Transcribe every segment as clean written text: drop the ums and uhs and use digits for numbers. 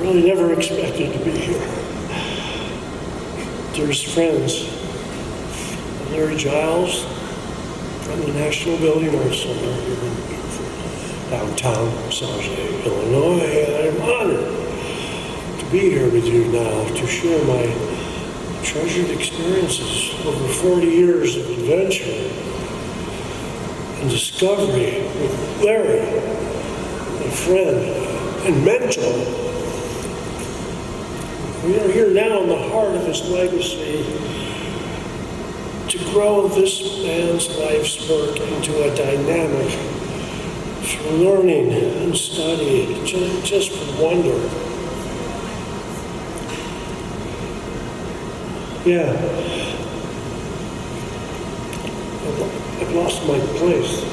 really never expected to be here. There's friends. Larry Giles from the National Building Arts Center here in downtown Sauget, Illinois, and I'm honored to be here with you now to share my treasured experiences over 40 years of adventure and discovery with Larry, my friend and mentor. We are here now in the heart of his legacy to grow this man's life's work into a dynamic for learning and study, just for wonder. Yeah. I've lost my place.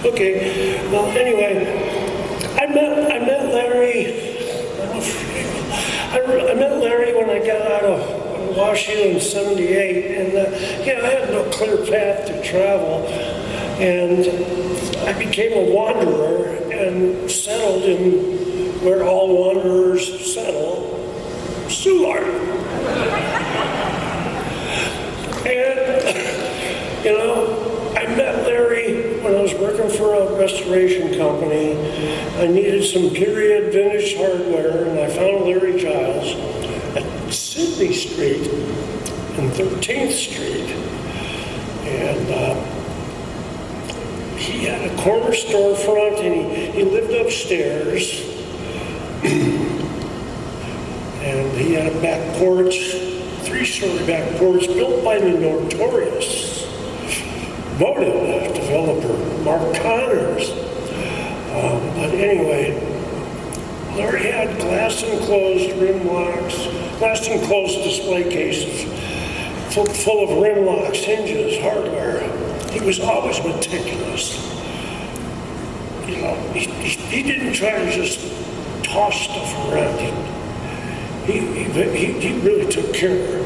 Okay. Well, anyway, I met Larry. I met Larry when I got out of Washington in '78, and I had no clear path to travel, and I became a wanderer and settled in where all wanderers settle, Soulard. And, I met Larry when I was working for a restoration company. I needed some period vintage hardware, and I found Larry Giles at Sydney Street and 13th Street. And he had a corner storefront, and he lived upstairs. And he had a back porch, 3-story back porch, built by the notorious motive developer, Mark Connors. But anyway, Larry had glass enclosed rim locks, glass enclosed display cases full of rim locks, hinges, hardware. He was always meticulous. He didn't try to just toss stuff around. He really took care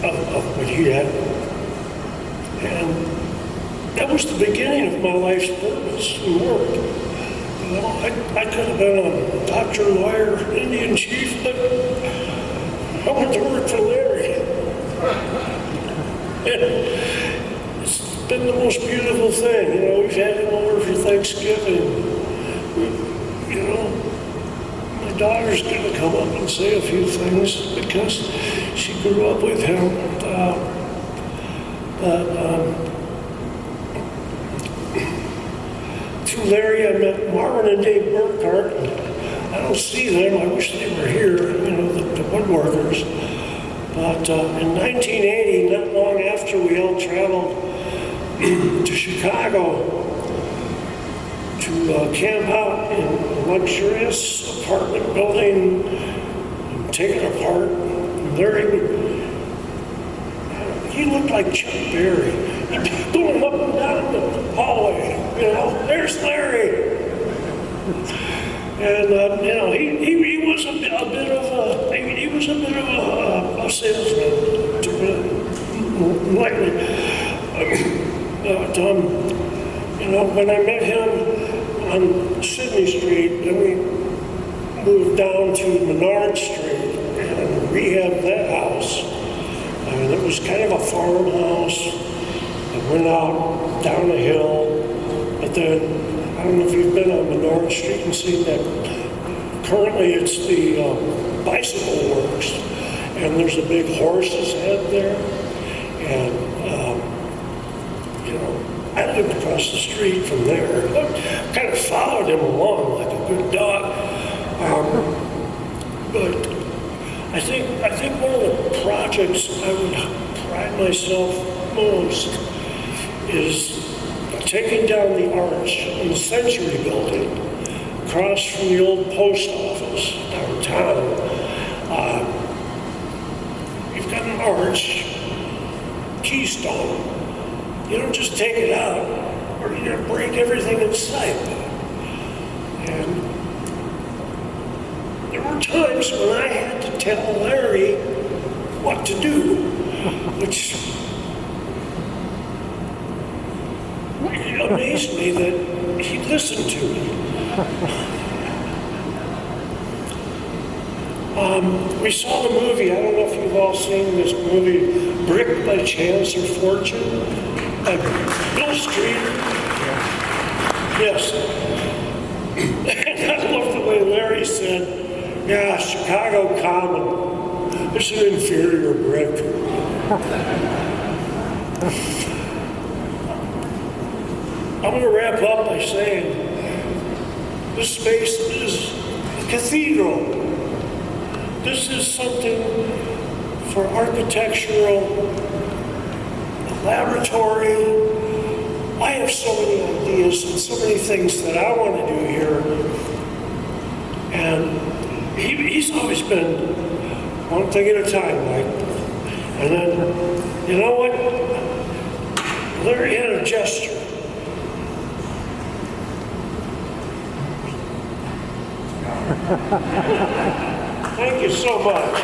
of what he had. And that was the beginning of my life's purpose and work. I could have been a doctor, lawyer, Indian chief, but I went to work for Larry. And it's been the most beautiful thing. We've had him over for Thanksgiving. My daughter's going to come up and say a few things because she grew up with him. Through Larry, I met Marvin and Dave Burkhart. I don't see them. I wish they were here, the woodworkers. But in 1980, not long after we all traveled to Chicago to camp out in a luxurious apartment building and take it apart. And Larry he looked like Chuck Berry. He'd be going up and down the hallway. There's Larry. And he was a bit of a salesman, to put it lightly. But when I met him on Sydney Street, then we moved down to Menard Street and rehabbed that house. It was kind of a farmhouse. It went out down a hill, but then I don't know if you've been on Menard Street and seen that. Currently, it's the bicycle works, and there's a big horse's head there. And I lived across the street from there. I kind of followed him along like a good dog. But I think one of the projects I would pride myself most is taking down the arch in the Century Building across from the old post office downtown. You've got an arch, keystone. You don't just take it out or you're going to break everything in sight. And there were times when I had to tell Larry what to do, which amazed me that he listened to me. We saw the movie, I don't know if you've all seen this movie, Brick by Chance or Fortune, by Bill Streeter. Yes. And I love the way Larry said, yeah, Chicago Common, it's an inferior brick. I'm going to wrap up by saying this space is a cathedral. This is something for architectural, a laboratory. I have so many ideas and so many things that I want to do here. And he's always been one thing at a time, Mike. And then, you know what? Larry had a gesture. Thank you so much.